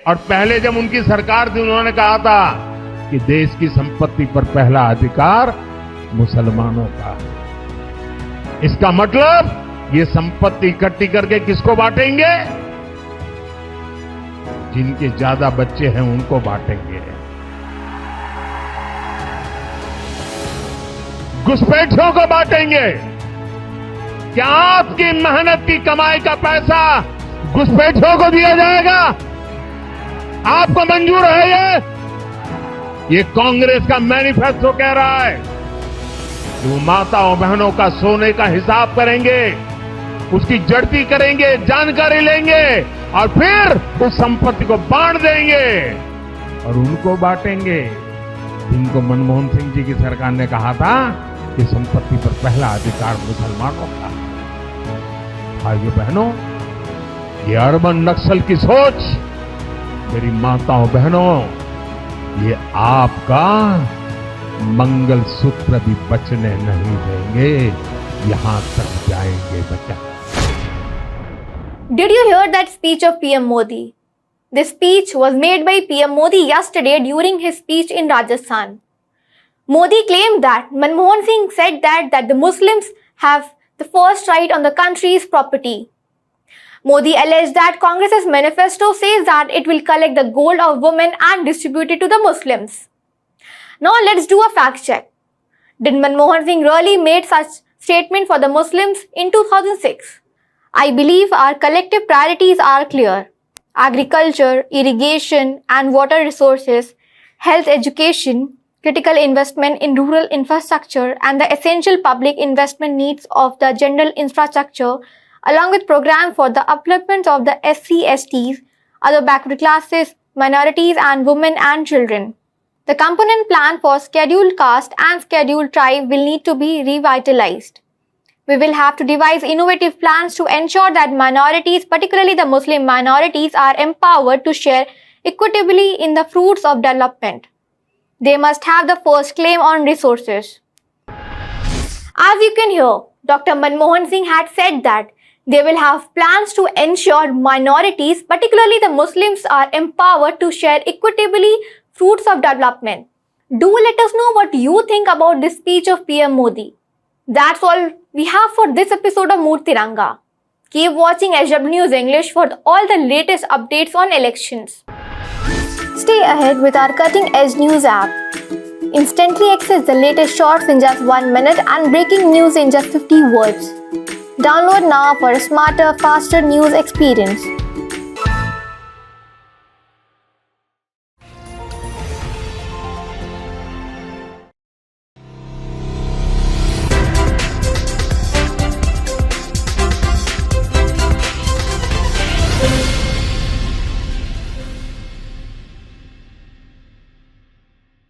और पहले जब उनकी सरकार थी उन्होंने कहा था कि देश की संपत्ति पर पहला अधिकार मुसलमानों का। इसका मतलब ये संपत्ति इकट्ठी करके किसको बांटेंगे? जिनके ज्यादा बच्चे हैं उनको बांटेंगे। घुसपैठियों को बांटेंगे। क्या आपकी मेहनत की कमाई का पैसा घुसपैठियों को दिया जाएगा? आपको मंजूर है ये कांग्रेस का मैनिफेस्टो कह रहा है कि वो माताओं बहनों का सोने का हिसाब करेंगे, उसकी जड़ती करेंगे, जानकारी लेंगे और फिर उस संपत्ति को बांट देंगे और उनको बांटेंगे जिनको मनमोहन सिंह जी की सरकार ने कहा था कि संपत्ति पर पहला अधिकार मुसलमानों का। भाइयों बहनों, ये अर्बन नक्सल की सोच मेरी माताओं बहनों, ये आपका मंगलसूत्र भी बचने नहीं देंगे, यहां तक जाएंगे बचा। Did you hear that speech of PM Modi? This speech was made by PM Modi yesterday during his speech in Rajasthan. Modi claimed that Manmohan Singh said that the Muslims have the first right on the country's property. Modi alleged that Congress's manifesto says that it will collect the gold of women and distribute it to the Muslims. Now let's do a fact check. Did Manmohan Singh really made such statement for the Muslims in 2006? I believe our collective priorities are clear. Agriculture, irrigation and water resources, health education, critical investment in rural infrastructure and the essential public investment needs of the general infrastructure, along with program for the upliftment of the SC, STs, other backward classes, minorities and women and children. The component plan for scheduled caste and scheduled tribe will need to be revitalized. We will have to devise innovative plans to ensure that minorities, particularly the Muslim minorities, are empowered to share equitably in the fruits of development. They must have the first claim on resources. As you can hear, Dr. Manmohan Singh had said that they will have plans to ensure minorities, particularly the Muslims, are empowered to share equitably fruits of development. Do let us know what you think about this speech of PM Modi. That's all we have for this episode of Mood Tiranga. Keep watching HW News English for all the latest updates on elections. Stay ahead with our cutting edge news app. Instantly access the latest shorts in just 1 minute and breaking news in just 50 words. Download now for a smarter, faster news experience.